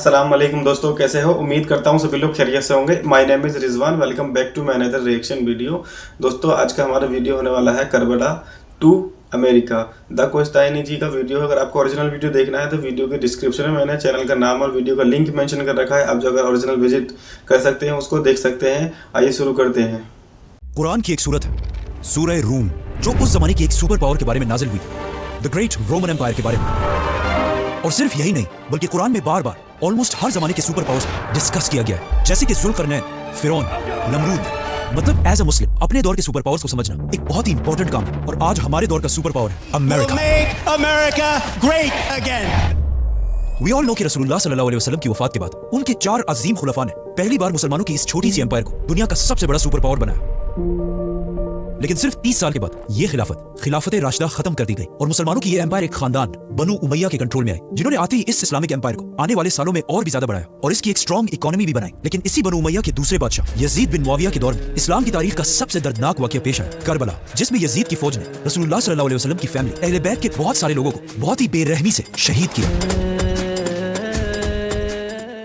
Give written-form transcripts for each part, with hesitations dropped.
अस्सलाम वालेकुम दोस्तों, कैसे हो? उम्मीद करता हूँ सभी लोग खैरियत से होंगे। My name is Rizwan. Welcome back to my another reaction video. दोस्तों, आज का हमारा वीडियो होने वाला है करबला टू अमेरिका द कोस्ताइनी जी का वीडियो। अगर आपको ओरिजिनल वीडियो देखना है तो वीडियो के डिस्क्रिप्शन में मैंने चैनल का नाम और वीडियो का लिंक मेंशन कर रखा है। आप जो अगर ओरिजिनल विजिट कर सकते हैं उसको देख सकते हैं। आइए शुरू करते हैं। कुरान की एक सूरत है सूरह रूम, जो उस जमाने की एक सुपर पावर के बारे में नाजिल हुई, द ग्रेट रोमन एम्पायर के बारे में। और सिर्फ यही नहीं बल्कि कुरान में बार बार ऑलमोस्ट हर जमाने के सुपर पावर्स डिस्कस किया गया है, जैसे कि जुल्करनैन, फिरौन, नमरूद। मतलब एज अ मुस्लिम अपने दौर के सुपर पावर्स को समझना एक बहुत ही इंपॉर्टेंट काम है। और आज हमारे दौर का सुपर पावर है America. America great again. We all know कि रसूलुल्लाह सल्लल्लाहु अलैहि वसल्लम की वफात के बाद उनके 4 अजीम खुलफा ने पहली बार मुसलमानों की इस छोटी सी एम्पायर को दुनिया का सबसे बड़ा सुपर पावर बनाया। लेकिन सिर्फ 30 साल के बाद ये खिलाफत राशिदा खत्म कर दी गई और मुसलमानों की ये एम्पायर एक खानदान बनु उमैया के कंट्रोल में आई, जिन्होंने आते ही इस इस्लामिक एम्पायर को आने वाले सालों में और भी ज्यादा बढ़ाया और इसकी एक स्ट्रॉन्ग इकोनॉमी भी बनाई। लेकिन इसी बनु उमैया के दूसरे बादशाह यजीद बिन मुआविया के दौर में इस्लाम की तारीख का सबसे दर्दनाक वाकया पेश आया, करबला, जिसमें यजीद की फौज ने रसूलुल्लाह सल्लल्लाहु अलैहि वसल्लम की फैमिली अहले बैत के बहुत सारे लोगों को बहुत ही बेरहमी से शहीद किया।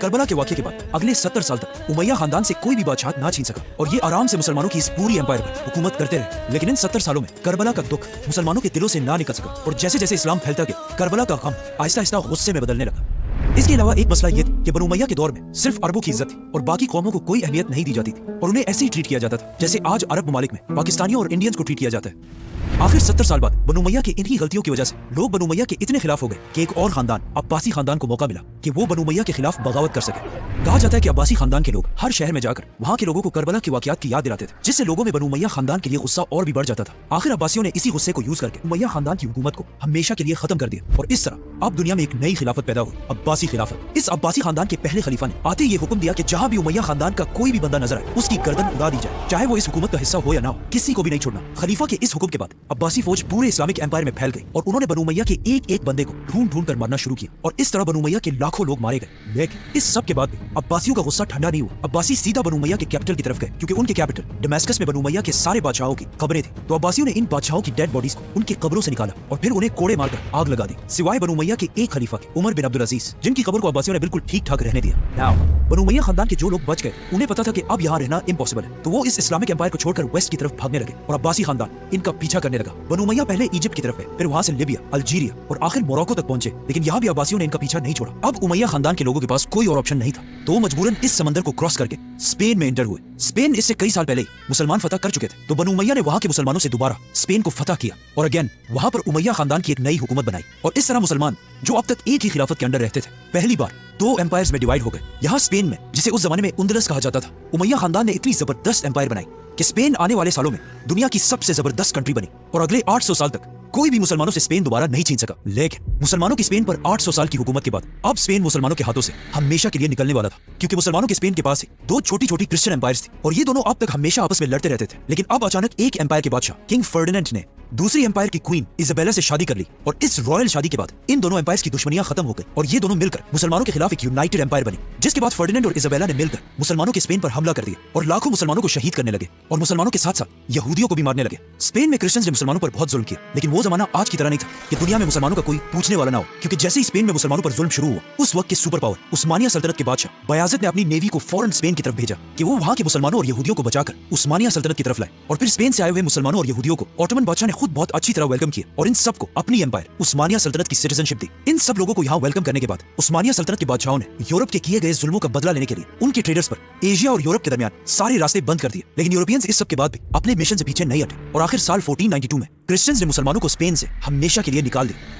करबला के वाक़ये के बाद अगले 70 साल तक उमैया खानदान से कोई भी बादशाह ना छीन सका और ये आराम से मुसलमानों की इस पूरी एम्पायर पर हुकूमत करते रहे। लेकिन इन 70 सालों में करबला का दुख मुसलमानों के दिलों से ना निकल सका और जैसे जैसे इस्लाम फैलता गया करबला का गम आहिस्ता आहिस्ता गुस्से में बदलने लगा। इसके अलावा एक मसला ये था कि बनु उमैया के दौर में सिर्फ अरबों की इज्जत थी और बाकी कौमों को कोई अहमियत नहीं दी जाती थी और उन्हें ऐसे ही ट्रीट किया जाता था जैसे आज अरब ममालिक में पाकिस्तानियों और इंडियंस को ट्रीट किया जाता है। आखिर 70 साल बाद बनु उमैया की इन्हीं गलतियों की वजह से लोग बनु उमैया के इतने खिलाफ हो गए कि एक और खानदान अब्बासी खानदान को मौका मिला कि वो बनु उमैया के खिलाफ बगावत कर सके। कहा जाता है कि अब्बासी खानदान के लोग हर शहर में जाकर वहाँ के लोगों को करबला के वाकयात की याद दिलाते थे, जिससे लोगों में बनु उमैया खानदान के लिए गुस्सा और भी बढ़ जाता था। आखिर अब्बासियों ने इसी गुस्से को यूज करके उमैया खानदान की हुकूमत को हमेशा के लिए खत्म कर दिया और इस तरह अब दुनिया में एक नई खिलाफत पैदा हुई, अब्बासी खिलाफत। इस अब्बासी खानदान के पहले खलीफा ने आते ही ये हुक्म दिया कि जहाँ भी उमैया खानदान का कोई भी बंदा नजर आए उसकी गर्दन उड़ा दी जाए, चाहे वो इस हुकूमत का हिस्सा हो या ना हो, किसी को भी नहीं छोड़ना। खलीफा के इस हुक्म के बाद अब्बासी फौज पूरे इस्लामिक एम्पायर में फैल गई और उन्होंने बनु उमैया के एक एक बंदे को ढूंढ ढूंढ कर मारना शुरू किया और इस तरह बनु उमैया के लाखों लोग मारे गए। लेकिन इस सब के बाद भी अब्बासियों का गुस्सा ठंडा नहीं हुआ। अब्बासी सीधा बनु उमैया के कैपिटल की तरफ गए क्योंकि उनके कैपिटल दमास्कस में बनु उमैया के सारे बादशाहों की कब्रें थी। तो अब्बासियों ने इन बादशाहों की डेड बॉडीज को उनकी कब्रों से निकाला और फिर उन्हें कोड़े मारकर आग लगा दी, सिवाय बनु उमैया के एक खलीफा के उमर बिन अब्दुल अजीज, जिनकी कब्र को अब्बासियों ने बिल्कुल ठीक ठाक रहने दिया। नाउ बनु उमैया खानदान के जो लोग बच गए उन्हें पता था कि अब यहाँ रहना इम्पॉसिबल है, तो वो इस इस्लामिक एम्पायर को छोड़कर वेस्ट की तरफ भागने लगे और अब्बासी खानदान इनका पीछा करने लगा। बनु उमैया पहले इजिप्ट की तरफ गए, फिर वहाँ से लिबिया, अल्जीरिया और आखिर मोरक्को तक पहुंचे, लेकिन यहाँ भी अब्बासियों ने इनका पीछा नहीं छोड़ा। अब उमैया खानदान के लोगों के पास कोई और ऑप्शन नहीं था, तो मजबूरन इस समंदर को क्रॉस करके स्पेन में एंटर हुए। स्पेन इससे कई साल पहले मुसलमान फतह कर चुके थे, तो बनु उमैया ने वहाँ के मुसलमानों से दोबारा स्पेन को फतह किया और अगेन वहाँ पर उमैया खानदान की एक नई हुकूमत बनाई और इस तरह मुसलमान जो अब तक एक ही खिलाफत के अंडर रहते थे पहली बार 2 एम्पायर्स में डिवाइड हो गए। यहाँ स्पेन में, जिसे उस जमाने में उंदलस कहा जाता था, उमैया खानदान ने इतनी जबरदस्त एम्पायर बनाई कि स्पेन आने वाले सालों में दुनिया की सबसे जबरदस्त कंट्री बनी और अगले 800 साल तक कोई भी मुसलमानों से स्पेन दोबारा नहीं छीन सका। लेकिन मुसलमानों की स्पेन पर 800 साल की हुकूमत के बाद अब स्पेन मुसलमानों के हाथों से हमेशा के लिए निकलने वाला था, क्योंकि मुसलमानों के स्पेन के पास 2 छोटी-छोटी क्रिश्चियन एम्पायर्स थी और ये दोनों अब तक हमेशा आपस में लड़ते रहते थे। लेकिन अब अचानक एक एम्पायर के बादशाह किंग फर्डिनेंड ने दूसरी एम्पायर की क्वीन इजाबेला से शादी कर ली और इस रॉयल शादी के बाद इन दोनों एम्पायर्स की दुश्मनियां खत्म हो गई और ये दोनों मिलकर मुसलमानों के खिलाफ एक यूनाइटेड एम्पायर बनी, जिसके बाद फर्डिनेंड और इजाबेला ने मिलकर मुसलमानों के स्पेन पर हमला कर दिया और लाखों मुसलमानों को शहीद करने लगे और मुसलमानों के साथ साथ यहूदियों को भी मारने लगे। स्पेन में क्रिश्चियंस ने मुसलमानों पर बहुत जुल्म किया, लेकिन वो जमाना आज की तरह नहीं था कि दुनिया में मुसलमानों का कोई पूछने वाला ना हो, क्योंकि जैसे ही स्पेन में मुसलमानों पर जुल्म शुरू हुआ उस वक्त के सुपर पावर उस्मानिया सल्तनत के बादशाह बयाज़िद ने अपनी नेवी को फौरन स्पेन की तरफ भेजा कि वो वहाँ के मुसलमानों और यहूदियों को बचाकर उस्मानिया सल्तनत की तरफ लाए और फिर स्पेन से आए हुए मुसलमानों और यहूदियों को ऑटोमन बादशाह ने खुद बहुत अच्छी तरह वेलकम किया और इन सबको अपनी एम्पायर उस्मानिया सल्तनत की सिटीजनशिप दी। इन सब लोगों को यहाँ वेलकम करने के बाद उस्मानिया सल्तनत के बादशाहों ने यूरोप के किए गए जुल्मों का बदला लेने के लिए उनके ट्रेडर्स पर एशिया और यूरोप के दरमियान सारे रास्ते बंद कर दिए। लेकिन यूरोपियंस इस सब के बाद भी अपने मिशन से पीछे नहीं हटे और आखिर साल 1492 में क्रिश्चियंस ने मुसलमानों को स्पेन से हमेशा के लिए निकाल दिया।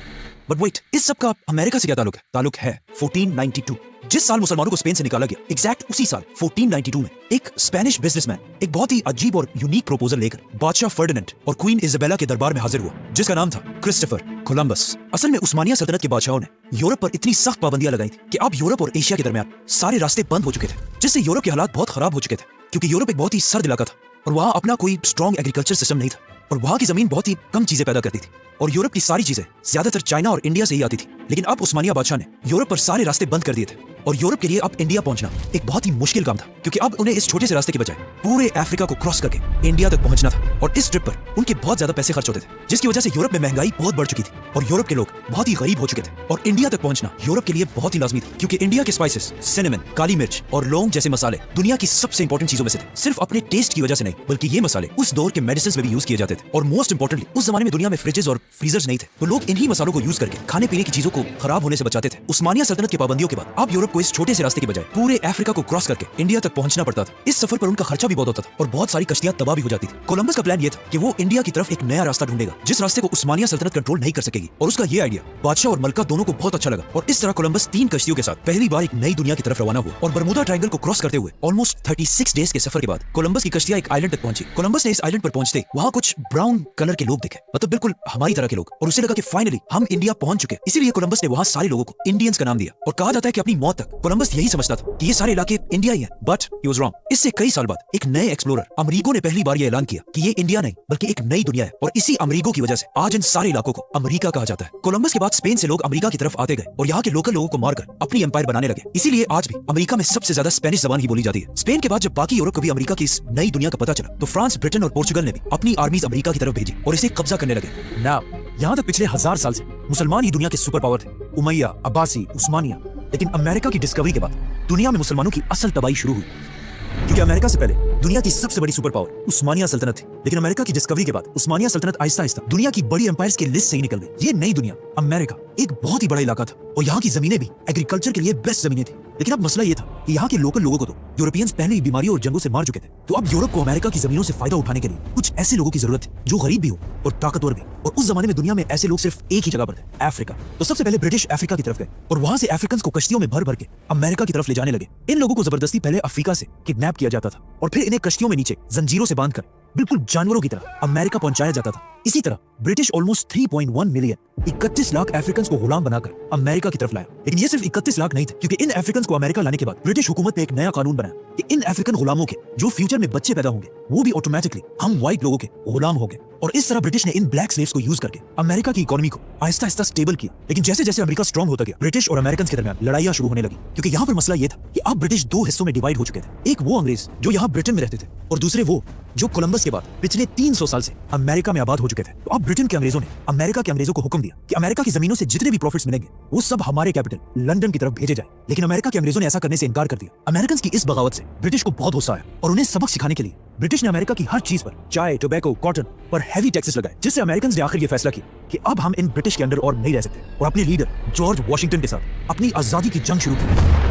बट वेट, इस सब का अमेरिका से क्या ताल्लुक है? ताल्लुक है 1492, जिस साल मुसलमानों को स्पेन से निकाला गया। एग्जैक्ट उसी साल 1492 में एक स्पेनिश बिजनेसमैन एक बहुत ही अजीब और यूनिक प्रपोजल लेकर बादशाह फर्डिनेंड और क्वीन इजाबेला के दरबार में हाजिर हुआ, जिसका नाम था क्रिस्टोफर कोलंबस। असल में उस्मानिया सल्तनत के बादशाहों ने यूरोप पर इतनी सख्त पाबंदियां लगाई थी कि अब यूरोप और एशिया के दरमियान सारे रास्ते बंद हो चुके थे, जिससे यूरोप के हालात बहुत खराब हो चुके थे, क्योंकि यूरोप एक बहुत ही सर्द इलाका था और वहाँ अपना कोई स्ट्रॉन्ग एग्रीकल्चर सिस्टम नहीं था और वहाँ की जमीन बहुत ही कम चीजें पैदा करती थी और यूरोप की सारी चीजें ज्यादातर चाइना और इंडिया से ही आती थी। लेकिन अब उस्मानिया बादशाह ने यूरोप पर सारे रास्ते बंद कर दिए थे और यूरोप के लिए अब इंडिया पहुंचना एक बहुत ही मुश्किल काम था, क्योंकि अब उन्हें इस छोटे से रास्ते के बजाय पूरे अफ्रीका को क्रॉस करके इंडिया तक पहुंचना था। और इस ट्रिप पर उनके बहुत ज्यादा पैसे खर्च होते थे, जिसकी वजह से यूरोप में महंगाई बहुत बढ़ चुकी थी और यूरोप के लोग बहुत ही गरीब हो चुके थे। और इंडिया तक पहुंचना यूरोप के लिए बहुत ही लाजमी था, क्योंकि इंडिया के स्पाइसेस, सिनेमन, काली मिर्च और लौंग जैसे मसाले दुनिया की सबसे इंपॉर्टेंट चीजों में से थे। सिर्फ अपने टेस्ट की वजह से नहीं, बल्कि ये मसाले उस दौर के मेडिसिन में भी यूज किए जाते थे। और मोस्ट इंपॉर्टेंटली, उस जमाने में दुनिया में फ्रिजेस और फ्रीजर्स नहीं थे, तो लोग इन्हीं मसालों को यूज करके खाने पीने की चीजों को खराब होने से बचाते थे। उस्मानिया सल्तनत की पाबंदियों के बाद अब यूरोप को इस छोटे से रास्ते के बजाय पूरे अफ्रीका को क्रॉस करके इंडिया तक पहुंचना पड़ता था। इस सफर पर उनका खर्चा भी बहुत होता था और बहुत सारी कश्तियां तबाह भी हो जाती थी। कोलंबस का प्लान ये था कि वो इंडिया की तरफ एक नया रास्ता ढूंढेगा, जिस रास्ते को उस्मानिया सल्तनत कंट्रोल नहीं कर सकेगी। और उसका ये आइडिया बादशाह और मलका दोनों को बहुत अच्छा लगा और इस तरह कोलंबस 3 कश्तियों के साथ पहली बार एक नई दुनिया की तरफ रवाना हुआ। और बरमुदा ट्रायंगल को क्रॉस करते हुए ऑलमोस्ट 36 डेज के सफर के बाद कोलंबस की कश्तियां एक आइलैंड तक पहुंची। कोलंबस ने इस आइलैंड पर पहुंचते वहां कुछ ब्राउन कलर के लोग दिखे, मतलब बिल्कुल हमारी तरह के लोग, और उसे लगा कि फाइनली हम इंडिया पहुंच चुके। इसीलिए कोलंबस ने वहां सारे लोगों को इंडियंस का नाम दिया। और कहा जाता है कि अपनी मौत तक कोलंबस यही समझता था कि ये सारे इलाके इंडिया ही है, बट ही वाज रॉन्ग। इससे कई साल बाद एक नए एक्सप्लोरर अमरीगो ने पहली बार यह ऐलान किया कि ये इंडिया नहीं बल्कि एक नई दुनिया है, और इसी अमरीगो की वजह से आज इन सारे इलाकों को अमेरिका कहा जाता है। कोलंबस के बाद स्पेन से लोग अमेरिका की तरफ आते गए और यहाँ के लोकल लोगों को मारकर अपनी एम्पायर बनाने लगे। इसीलिए आज भी अमेरिका में सबसे ज्यादा स्पेनिश जबान ही बोली जाती है। स्पेन के बाद जब बाकी यूरोप को भी अमेरिका की इस नई दुनिया का पता चला, तो फ्रांस, ब्रिटेन और पोर्चुगल ने भी अपनी आर्मीज अमेरिका की तरफ भेजी और इसे कब्जा करने लगे। नाउ यहाँ तक पिछले 1000 साल से मुसलमान ही दुनिया के सुपर पावर थे, उमैया, अब्बासी, उस्मानिया। लेकिन अमेरिका की डिस्कवरी के बाद दुनिया में मुसलमानों की असल तबाही शुरू हुई, क्योंकि अमेरिका से पहले दुनिया की सबसे बड़ी सुपर पावर उस्मानिया सल्तनत थी। लेकिन अमेरिका की डिस्कवरी के बाद उस्मानिया सल्तनत आहिस्ता आहिस्ता दुनिया की बड़ी एम्पायर्स की लिस्ट से ही निकल गई। ये नई दुनिया अमेरिका एक बहुत ही बड़ा इलाका था और यहाँ की जमीनें भी एग्रीकल्चर के लिए बेस्ट जमीनें थी। लेकिन अब मसला ये था कि यहाँ के लोकल लोगों को तो यूरोपियंस पहले ही बीमारियों और जंगों से मार चुके थे। तो अब यूरोप को अमेरिका की जमीनों से फायदा उठाने के लिए कुछ ऐसे लोगों की जरूरत थी जो गरीब भी हो और ताकतवर भी। और उस जमाने में दुनिया में ऐसे लोग सिर्फ एक ही जगह पर थे, अफ्रीका। तो सबसे पहले ब्रिटिश अफ्रीका की तरफ गए और वहां से अफ्रीकन्स को कश्तियों में भर भर के अमेरिका की तरफ ले जाने लगे। इन लोगों को जबरदस्ती पहले अफ्रीका से किडनैप किया जाता था और फिर इन्हें कश्तियों में नीचे जंजीरों से बांधकर बिल्कुल जानवरों की तरह अमेरिका पहुंचाया जाता था। इसी तरह British almost 3.1 million 31 lakh Africans को गुलाम बनाकर अमेरिका की तरफ लाया। लेकिन ये सिर्फ 31 लाख नहीं थे, क्योंकि इन अफ्रीकन्स को अमेरिका लाने के बाद ब्रिटिश हुकूमत ने एक नया कानून बनाया कि इन अफ्रीकन गुलामों के जो फ्यूचर में बच्चे पैदा होंगे वो भी ऑटोमेटिकली हम व्हाइट लोगों के गुलाम हो गए। और इस तरह ब्रिटिश ने इन ब्लैक स्लेव्स को यूज करके अमेरिका की इकोनॉमी को आहिस्ता आहिस्ता स्टेबल किया। लेकिन जैसे जैसे अमेरिका स्ट्रांग होता गया, ब्रिटिश और अमेरिकन के दरमियान लड़ाइयां शुरू होने लगी, क्योंकि यहाँ पर मसला ये था कि अब ब्रिटिश 2 हिस्सों में डिवाइड हो चुके थे। एक वो अंग्रेज जो यहाँ ब्रिटेन में रहते थे और दूसरे वो जो कोलंबस के बाद पिछले 300 साल से अमेरिका में आबाद हो चुके थे। तो अब ब्रिटेन के अंग्रेजों ने अमेरिका के अंग्रेजों को हुक्म दिया कि अमेरिका की जमीनों से जितने भी प्रॉफिट्स मिलेंगे वो सब हमारे कैपिटल लंदन की तरफ भेजे जाए। लेकिन अमेरिका के अंग्रेजों ने ऐसा करने से इनकार कर दिया। अमेरिकन की इस बगावत से ब्रिटिश को बहुत गुस्सा आया और उन्हें सबक सिखाने के लिए ब्रिटिश ने अमेरिका की हर चीज पर, चाय, टोबैको, कॉटन पर हैवी टैक्सेस लगाए, जिससे अमेरिकन ने आखिर ये फैसला किया कि अब हम इन ब्रिटिश के अंडर और नहीं रह सकते और अपने लीडर जॉर्ज वॉशिंगटन के साथ अपनी आजादी की जंग शुरू की।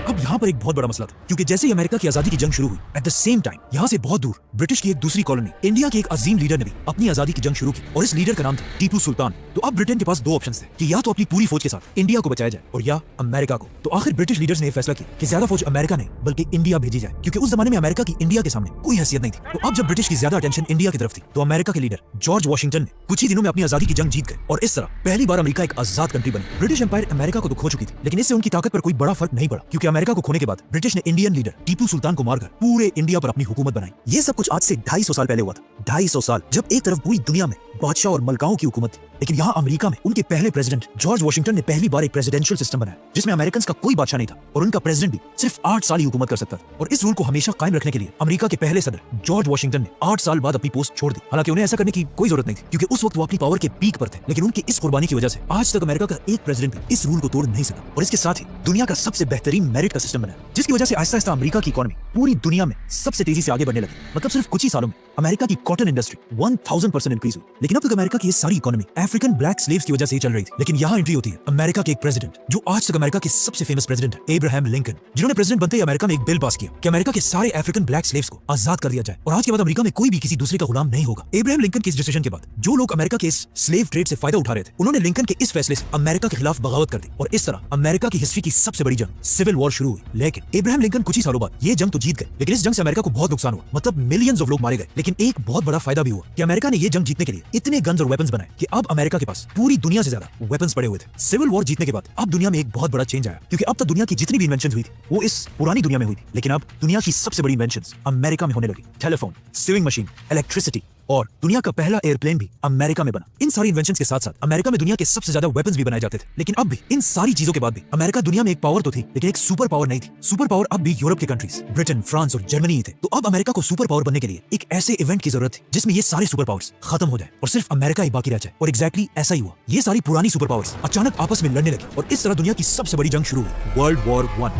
अब यहाँ पर एक बहुत बड़ा मसला था, क्योंकि जैसे ही अमेरिका की आजादी की जंग शुरू हुई, एट द सेम टाइम यहाँ से बहुत दूर ब्रिटिश की एक दूसरी कॉलोनी इंडिया के एक अजीम लीडर ने भी अपनी आजादी की जंग शुरू की और इस लीडर का नाम था टीपू सुल्तान। तो अब ब्रिटेन के पास 2 ऑप्शन थे कि या तो अपनी पूरी फौज के साथ इंडिया को बचाया जाए और या अमेरिका को। तो आखिर ब्रिटिश लीडर्स ने यह फैसला किया कि ज्यादा फौज अमेरिका नहीं बल्कि इंडिया भेजी जाए, क्योंकि उस जमाने में अमेरिका की इंडिया के सामने कोई हैसियत नहीं थी। तो अब जब ब्रिटिश की ज्यादा अटेंशन इंडिया की तरफ थी, तो अमेरिका के लीडर जॉर्ज वॉशिंगटन ने कुछ ही दिनों में अपनी आजादी की जंग जीत गए और इस तरह पहली बार अमेरिका एक आजाद कंट्री बनी। ब्रिटिश एम्पायर अमेरिका को तो खो चुकी थी, लेकिन इससे उनकी ताकत पर कोई बड़ा फर्क नहीं पड़ा, क्योंकि अमेरिका को खोने के बाद ब्रिटिश ने इंडियन लीडर टीपू सुल्तान को मारकर पूरे इंडिया पर अपनी हुकूमत बनाई। ये सब कुछ आज से 250 साल पहले हुआ था। 250 साल जब एक तरफ पूरी दुनिया में बादशाह और मलकाओं की हुकूमत थी, लेकिन यहाँ अमेरिका में उनके पहले प्रेसिडेंट जॉर्ज वॉशिंगटन ने पहली बार एक प्रेसिडेंशियल सिस्टम बनाया, जिसमें अमेरिकन का कोई बादशाह नहीं था और उनका प्रेसिडेंट भी सिर्फ 8 साल ही हुकूमत कर सकता था। और इस रूल को हमेशा कायम रखने के लिए अमेरिका के पहले सदर जॉर्ज वॉशिंगटन ने 8 साल बाद अपनी पोस्ट छोड़ दी। हालांकि उन्हें ऐसा करने की कोई जरूरत नहीं थी, क्योंकि उस वक्त वो अपनी पावर के पीक पर थे, लेकिन उनकी इस कुर्बानी की वजह से आज तक अमेरिका का एक प्रेसिडेंट भी इस रूल को तोड़ नहीं सका। और इसके साथ ही दुनिया का सबसे बेहतरीन मेरिट का सिस्टम बना, जिसकी वजह से आहिस्ता आहिस्ता अमेरिका की इकोनॉमी पूरी दुनिया में सबसे तेजी से आगे बढ़ने लगी। मतलब सिर्फ कुछ ही सालों में अमेरिका की कॉटन इंडस्ट्री 1000% इंक्रीज हुई। लेकिन अब तक अमेरिका की ये सारी इकोनॉमी अफ्रीकन ब्लैक स्लेव्स की वजह से ही चल रही थी। लेकिन यहाँ एंट्री होती है अमेरिका के एक प्रेसिडेंट जो आज तक अमेरिका के सबसे फेमस प्रेसिडेंट है, अब्राहम लिंकन, जिन्होंने प्रेसिडेंट बनते ही अमेरिका में एक बिल पास किया कि अमेरिका के सारे अफ्रीकन ब्लैक स्लेव्स को आजाद कर दिया जाए और आज के बाद अमेरिका में कोई भी किसी दूसरे का गुलाम नहीं होगा। अब्राहम लिंकन के इस डिसीजन के बाद जो लोग अमेरिका के इस स्लेव ट्रेड से फायदा उठा रहे थे, उन्होंने लिंकन के इस फैसले से अमेरिका के खिलाफ बगावत कर दी और इस तरह अमेरिका की हिस्ट्री की सबसे बड़ी जंग सिविल वॉर शुरू हुई। लेकिन अब्राहम लिंकन कुछ ही सालों बाद ये जंग तो जीत गए, लेकिन इस जंग से अमेरिका को बहुत नुकसान हुआ, मतलब मिलियंस ऑफ लोग मारे गए। लेकिन एक बहुत बड़ा फायदा भी हुआ कि अमेरिका ने ये जंग जीतने के लिए इतने गन्स और वेपन्स बनाए कि अब अमेरिका के पास पूरी दुनिया से ज्यादा वेपन्स पड़े हुए थे। सिविल वॉर जीतने के बाद अब दुनिया में एक बहुत बड़ा चेंज आया, क्योंकि अब तक दुनिया की जितनी भी इन्वेंशन हुई थी वो इस पुरानी दुनिया में हुई थी, लेकिन अब दुनिया की सबसे बड़ी इन्वेंशन अमेरिका में होने लगी। टेलीफोन, सीविंग मशीन, इलेक्ट्रिसिटी और दुनिया का पहला एयरप्लेन भी अमेरिका में बना। इन सारी इन्वेंशंस के साथ साथ अमेरिका में दुनिया के सबसे ज्यादा वेपन्स भी बनाए जाते थे। लेकिन अब भी इन सारी चीजों के बाद भी अमेरिका दुनिया में एक पावर तो थी, लेकिन एक सुपर पावर नहीं थी। सुपर पावर अब भी यूरोप के कंट्रीज ब्रिटेन, फ्रांस और जर्मनी ही थे। तो अब अमेरिका को सुपर पावर बनने के लिए एक ऐसे इवेंट की जरूरत थी जिसमें ये सारे सुपर पावर्स खत्म हो जाए और सिर्फ अमेरिका ही बाकी रह जाए। और एग्जैक्टली ऐसा ही हुआ। ये सारी पुरानी सुपर पावर्स अचानक आपस में लड़ने लगी और इस तरह दुनिया की सबसे बड़ी जंग शुरू हुई, वर्ल्ड वॉर 1।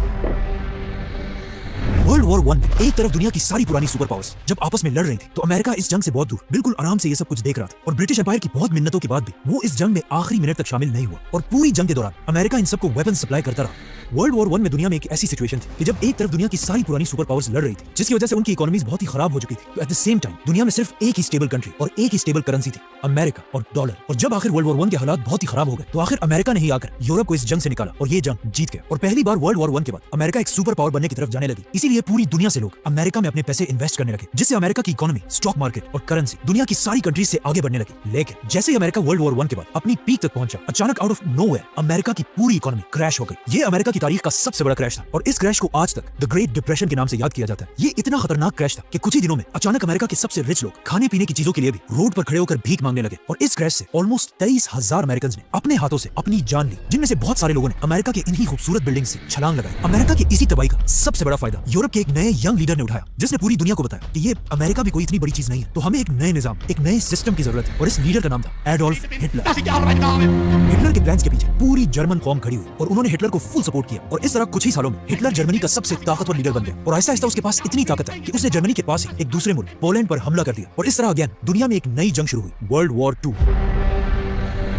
वर्ल्ड वॉर 1 में एक तरफ दुनिया की सारी पुरानी सुपर पावर्स जब आपस में लड़ रही थी, तो अमेरिका इस जंग से बहुत दूर बिल्कुल आराम से ये सब कुछ देख रहा था। और ब्रिटिश एम्पायर की बहुत मिन्नतों के बाद भी वो इस जंग में आखिरी मिनट तक शामिल नहीं हुआ और पूरी जंग के दौरान अमेरिका इन सबको वेपन सप्लाई करता रहा। वर्ल्ड वॉर 1 में दुनिया में एक ऐसी सिचुएशन थी कि जब एक तरफ दुनिया की सारी पुरानी सुपर पावर्स लड़ रही थी, जिसकी वजह से उनकी इकोनॉमीज बहुत ही खराब हो चुकी थी, तो एट द सेम टाइम दुनिया में सिर्फ एक ही स्टेबल कंट्री और एक ही स्टेबल करेंसी थी, अमेरिका और डॉलर। और जब आखिर वर्ल्ड वॉर 1 के हालात बहुत ही खराब हो गए, तो आखिर अमेरिका ने ही आकर यूरोप को इस जंग से निकाला और ये जंग जीत गया। और पहली बार वर्ल्ड वॉर 1 के बाद अमेरिका एक सुपर पावर बनने की तरफ जाने लगी। इसीलिए पूरी दुनिया से लोग अमेरिका में अपने पैसे इन्वेस्ट करने लगे, जिससे अमेरिका की इकोनॉमी, स्टॉक मार्केट और करेंसी दुनिया की सारी कंट्रीज से आगे बढ़ने लगी। लेकिन जैसे ही अमेरिका वर्ल्ड वॉर 1 के बाद अपनी पीक तक पहुंचा, अचानक आउट ऑफ नोवेयर अमेरिका की पूरी इकोनॉमी क्रैश हो गई। ये अमेरिका की तारीख का सबसे बड़ा क्रैश था और इस क्रैश को आज तक द ग्रेट डिप्रेशन के नाम से याद किया जाता है। ये इतना खतरनाक क्रैश था कि कुछ ही दिनों में अचानक अमेरिका के सबसे रिच लोग खाने पीने की चीजों के लिए भी रोड पर खड़े होकर भीख मांगने लगे। और इस क्रैश से ऑलमोस्ट 23,000 अमेरिकन ने अपने हाथों से अपनी जान ली, जिनमें से बहुत सारे लोगों ने अमेरिका के इन्हीं खूबसूरत बिल्डिंग से छलांग लगाई। अमेरिका की इसी तबाही का सबसे बड़ा फायदा यूरोप के एक नए यंग लीडर ने उठाया, जिसने पूरी दुनिया को बताया कि ये अमेरिका भी कोई इतनी बड़ी चीज नहीं है, तो हमें एक नए निजाम, एक नए सिस्टम की जरूरत है। और इस लीडर का नाम था एडोल्फ हिटलर। हिटलर के प्लान्स के पीछे पूरी जर्मन कौम खड़ी हुई और उन्होंने हिटलर को फुल सपोर्ट किया। और इस तरह कुछ ही सालों में हिटलर जर्मनी का सबसे ताकतवर लीडर बन गया और आहिस्ता आहिस्ता उसके पास इतनी ताकत है कि उसने जर्मनी के पास ही एक दूसरे मुल्क पोलैंड पर हमला कर दिया। और इस तरह अगेन दुनिया में एक नई जंग शुरू हुई, वर्ल्ड वॉर 2।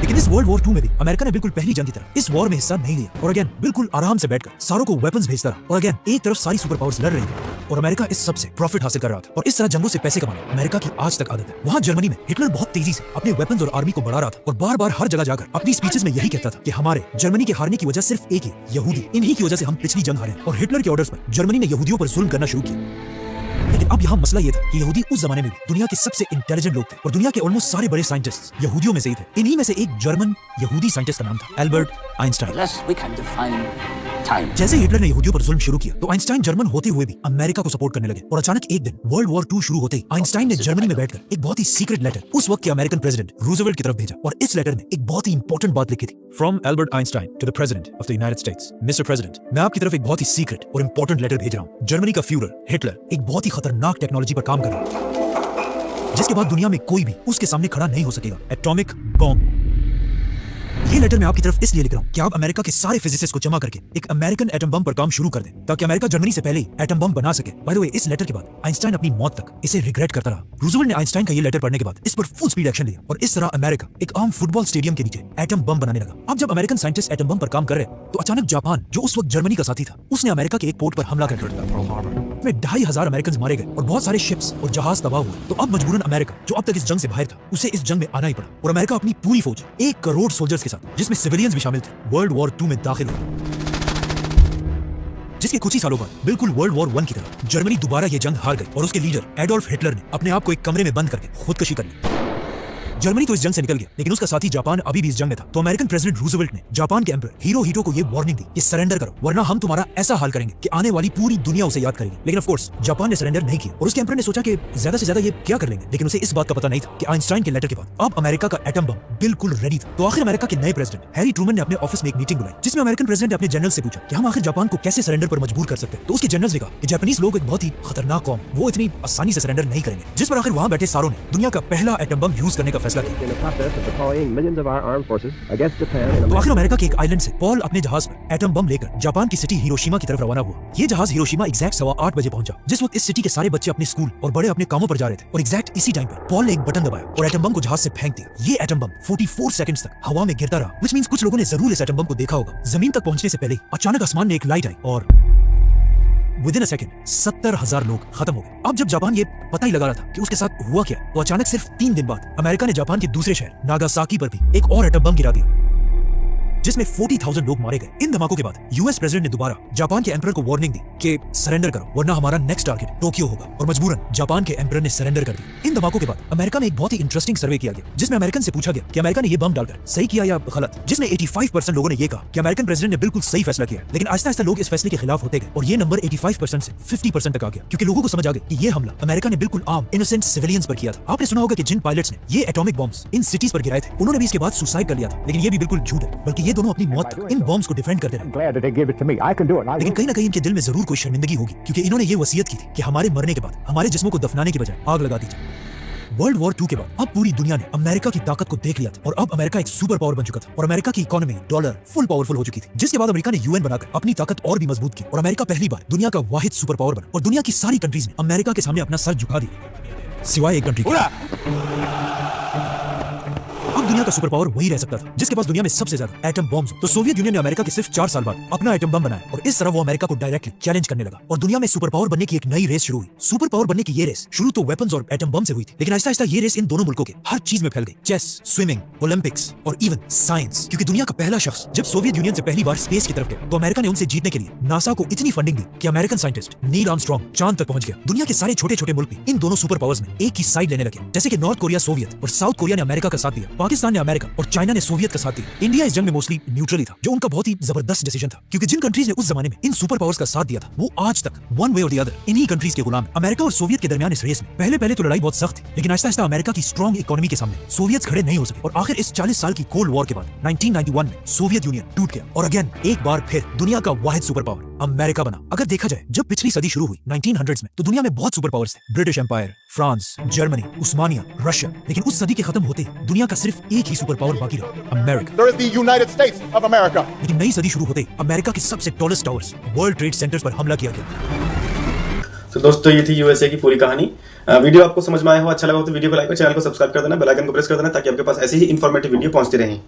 लेकिन इस वर्ल्ड वॉर 2 में भी अमेरिका ने बिल्कुल पहली जंग की तरह इस वॉर में हिस्सा नहीं लिया और अगेन बिल्कुल आराम से बैठकर सारों को वेपन्स भेजता रहा। और अगेन एक तरफ सारी सुपर पावर्स लड़ रही थी और अमेरिका इस सब से प्रॉफिट हासिल कर रहा था। और इस तरह जंगों से पैसे कमाना अमेरिका की आज तक आदत है। वहाँ जर्मनी में हिटलर बहुत तेजी से अपने वेपन्स और आर्मी को बढ़ा रहा था और बार बार हर जगह जाकर अपनी स्पीचेस में यही कहता था कि हमारे जर्मनी के हारने की वजह सिर्फ एक ही, यहूदी। इन्हीं की वजह से हम पिछली जंग हारे। और हिटलर के ऑर्डर्स पर जर्मनी ने यहूदियों पर जुल्म करना शुरू किया। लेकिन अब यहाँ मसला ये था कि यहूदी उस जमाने में भी दुनिया के सबसे इंटेलिजेंट लोग थे और दुनिया के ऑलमोस्ट सारे बड़े साइंटिस्ट यहूदियों में से ही थे। इन्हीं में से एक जर्मन यहूदी साइंटिस्ट का नाम था एल्बर्ट आइंस्टाइन। जैसे हिटलर ने यहूदियों पर जुल्म शुरू किया, तो आइंस्टाइन जर्मन होते हुए भी अमेरिका को सपोर्ट करने लगे। और अचानक एक दिन वर्ल्ड वॉर 2 शुरू होते ही आइंस्टाइन ने जर्मनी में बैठकर एक बहुत ही सीक्रेट लेटर उस वक्त के अमेरिकन प्रेसिडेंट रूजवेल्ट की तरफ भेजा। और इस लेटर में एक बहुत ही इंपॉर्टेंट बात लिखी थी, from Albert Einstein to the president of the United States, mister president, मैं आपकी तरफ एक बहुत ही सीक्रेट और इंपॉर्टेंट लेटर भेज रहा हूँ। जर्मनी का फ्यूरर हिटलर एक बहुत ही खतरनाक टेक्नोलॉजी पर काम कर रहा है, जिसके बाद दुनिया में कोई भी उसके सामने खड़ा नहीं हो सकेगा, एटॉमिक बॉम्ब। ये लेटर मैं आपकी तरफ इसलिए लिख रहा हूँ कि आप अमेरिका के सारे फिजिसिस्ट को जमा करके एक अमेरिकन एटम बम पर काम शुरू कर दें, ताकि अमेरिका जर्मनी से पहले ही एटम बम बना सके। बाय द वे, इस लेटर के बाद आइंस्टाइन अपनी मौत तक इसे रिग्रेट करता रहा। रूजवेल्ट ने आइंस्टाइन का ये लेटर पढ़ने के बाद इस पर फुल स्पीड एक्शन लिया और इस तरह अमेरिका एक आम फुटबॉल स्टेडियम के नीचे एटम बम बनाने लगा। अब जब अमेरिकन साइंटिस्ट एटम बम पर काम कर रहे, तो अचानक जापान, जो उस वक्त जर्मनी का साथी था, उसने अमेरिका के एक पोर्ट पर हमला कर दिया। में 2,500 अमेरिकन मारे गए और बहुत सारे शिप्स और जहाज तबाह हुए। तो अब मजबूरन अमेरिका, जो अब तक इस जंग से बाहर था, उसे इस जंग में आना ही पड़ा। और अमेरिका अपनी पूरी फौज 1 करोड़ सोल्जर्स के साथ, जिसमें सिविलियंस भी शामिल थे, वर्ल्ड वॉर 2 में दाखिल हुआ। जिसके कुछ ही सालों बाद बिल्कुल वर्ल्ड वॉर 1 की तरह जर्मनी दोबारा ये जंग हार गई और उसके लीडर एडोल्फ हिटलर ने अपने आप को एक कमरे में बंद करके खुदकुशी कर ली। जर्मनी तो इस जंग से निकल गया, लेकिन उसका साथी जापान अभी भी इस जंग में था। तो अमेरिकन प्रेसिडेंट रूजवेल्ट ने जापान के एम्परर हिरोहितो को ये वार्निंग दी कि सरेंडर करो, वरना हम तुम्हारा ऐसा हाल करेंगे कि आने वाली पूरी दुनिया उसे याद करेगी। लेकिन ऑफ कोर्स जापान ने सरेंडर नहीं किया और उसके एम्परर ने सोचा कि ज्यादा से ज्यादा ये क्या कर लेंगे। लेकिन उसे इस बात का पता नहीं था कि आइंस्टाइन के लेटर के बाद अब अमेरिका का एटम बम बिल्कुल रेडी था। तो आखिर अमेरिका के नए प्रेसिडेंट हैरी ट्रूमन ने अपने ऑफिस में एक मीटिंग बुलाई, जिसमें अमेरिकन प्रेसिडेंट ने अपने जनरल से पूछा कि हम आखिर जापान को कैसे सरेंडर पर मजबूर कर सकते हैं। तो उसके जनरल्स ने कहा कि जापानीज लोग एक बहुत ही खतरनाक कौम, वो इतनी आसानी से सरेंडर नहीं करेंगे। जिस पर आखिर वहां बैठे सारों ने दुनिया का पहला एटम बम यूज करने का फैसला किया। तो आखिर अमेरिका के एक आइलैंड से पॉल अपने जहाज पर एटम बम लेकर जापान की सिटी हिरोशिमा की तरफ रवाना हुआ। ये जहाज हिरोशिमा एग्जैक्ट 8:15 बजे पहुंचा, जिस वक्त इस सिटी के सारे बच्चे अपने स्कूल और बड़े अपने कामों पर जा रहे थे। और एग्जैक्ट इसी टाइम पर पॉल ने एक बटन दबाया और एटम बम को जहाज से फेंक दिया। ये एटम बम 44 सेकंड्स तक हवा में गिरता रहा, व्हिच मींस कुछ लोगों ने जरूर इस एटम बम को देखा होगा। जमीन तक पहुंचने से पहले अचानक आसमान में एक लाइट आई और विदिन अ सेकंड 70,000 लोग खत्म हो गए। अब जब जापान ये पता ही लगा रहा था कि उसके साथ हुआ क्या, तो अचानक सिर्फ 3 दिन बाद अमेरिका ने जापान के दूसरे शहर नागासाकी पर भी एक और एटम बम गिरा दिया। जिसमें 40,000 लोग मारे गए। इन धमाकों के बाद यूएस प्रेसिडेंट ने दोबारा जापान के एम्परर को वार्निंग दी कि सरेंडर करो वरना हमारा नेक्स्ट टारगेट टोक्यो होगा, और मजबूरन जापान के एम्परर ने सरेंडर कर दी। इन धमाकों के बाद अमेरिका में एक बहुत ही इंटरेस्टिंग सर्वे किया गया जिसमें अमेरिकन से पूछा गया कि अमेरिका ने ये बम डालकर सही किया या गलत, जिसमें 85% लोगों ने ये कहा कि अमेरिकन प्रेसिडेंट ने बिल्कुल सही फैसला किया। लेकिन आहिस्ता आहिस्ता लोग इस फैसले के खिलाफ होते गए और ये नंबर 85% से 50% तक आ गया, क्योंकि लोगों को समझ आ गया कि ये हमला अमेरिका ने बिल्कुल आम इनोसेंट सिविलियंस पर किया था। आपने सुना होगा कि जिन पायलट्स ने ये एटॉमिक बॉम्ब्स इन सिटीज पर गिराए थे उन्होंने भी इसके बाद सुसाइड कर लिया था, लेकिन ये भी बिल्कुल झूठ है, बल्कि ये दोनों अपनी मौत तक इन बॉम्ब्स को डिफेंड करते रहे। glad that they gave it to me. I can do it. लेकिन कहीं ना कहीं इनके दिल में जरूर कोई शर्मिंदगी होगी, क्योंकि इन्होंने ये वसीयत की थी कि हमारे मरने के बाद हमारे जिस्मों को दफनाने की बजाय आग लगा दी जाए। वर्ल्ड वॉर 2 के बाद अब पूरी दुनिया ने अमेरिका की ताकत को देख लिया था और अब अमेरिका एक सुपर पावर बन चुका था और अमेरिका की इकोनॉमी डॉलर फुल पावरफुल हो चुकी थी, जिसके बाद अमेरिका ने यूएन बनाकर अपनी ताकत और भी मजबूत की और अमेरिका पहली बार दुनिया का वाहिद सुपर पावर बना और दुनिया की सारी कंट्रीज ने अमेरिका के सामने अपना सर झुका दिया सिवाय एक कंट्री के। अब दुनिया का सुपर पावर वही रह सकता था जिसके पास दुनिया में सबसे ज्यादा एटम बॉम्ब्स हो। तो सोवियत यूनियन ने अमेरिका के सिर्फ 4 साल बाद अपना एटम बम बनाया और इस तरह वो अमेरिका को डायरेक्टली चैलेंज करने लगा और दुनिया में सुपर पावर बनने की एक नई रेस शुरू हुई। सुपर पावर बनने की ये रेस शुरू तो वेपन्स और एटम बम से हुई थी, लेकिन आहिस्ता आहिस्ता ये रेस इन दोनों मुल्कों के हर चीज में फैल गई, चेस, स्विमिंग, ओलंपिक्स और इवन साइंस, क्योंकि दुनिया का पहला शख्स जब सोवियत यूनियन से पहली बार स्पेस की तरफ गया तो अमेरिका ने उनसे जीतने के लिए नासा को इतनी फंडिंग दी कि अमेरिकन साइंटिस्ट नील आर्मस्ट्रांग चांद तक पहुंच गया। दुनिया के सारे छोटे छोटे मुल्क भी इन दोनों सुपर पावर्स में एक ही साइड लेने लगे, जैसे कि नॉर्थ कोरिया सोवियत और साउथ कोरिया ने अमेरिका का साथ दिया, पाकिस्तान ने अमेरिका और चाइना ने सोवियत का साथ दिया। इंडिया इस जंग में मोस्टली न्यूट्रल ही था, जो उनका बहुत ही जबरदस्त डिसीजन था, क्योंकि जिन कंट्रीज ने उस जमाने में इन सुपर पावर्स का साथ दिया था वो आज तक वन वे और द अदर इन्हीं कंट्रीज के गुलाम। अमेरिका और सोवियत के दरमियान इस रेस में पहले तो लड़ाई बहुत सख्त थी, लेकिन आहिस्ता आहिस्ता अमेरिका की स्ट्रॉन्ग इकोनॉमी के सामने सोवियत खड़े नहीं हो सके और आखिर इस 40 साल की कोल्ड वॉर के बाद 1991 में सोवियत यूनियन टूट गया और अगेन एक बार फिर दुनिया का वाहिद सुपर पावर अमेरिका बना। अगर देखा जाए जब पिछली सदी शुरू हुई 1900s में तो दुनिया में बहुत सुपर पावर्स थे, ब्रिटिश एम्पायर, फ्रांस, जर्मनी, उस्मानिया, रशिया, लेकिन उस सदी के खत्म होते दुनिया का सिर्फ एक ही सुपर पावर बाकी रहा, America. There is the United States of America. लेकिन नई सदी शुरू होते अमेरिका के सबसे tallest towers world trade centres पर हमला किया गया। तो दोस्तों ये थी यूएसए की पूरी कहानी। वीडियो आपको समझ में आया हो, अच्छा लगा हो तो वीडियो को लाइक और चैनल को सब्सक्राइब कर देना, बेल आइकन को प्रेस कर देना ताकि आपके पास ऐसी ही इंफॉर्मेटिव वीडियो पहुंचती रहें।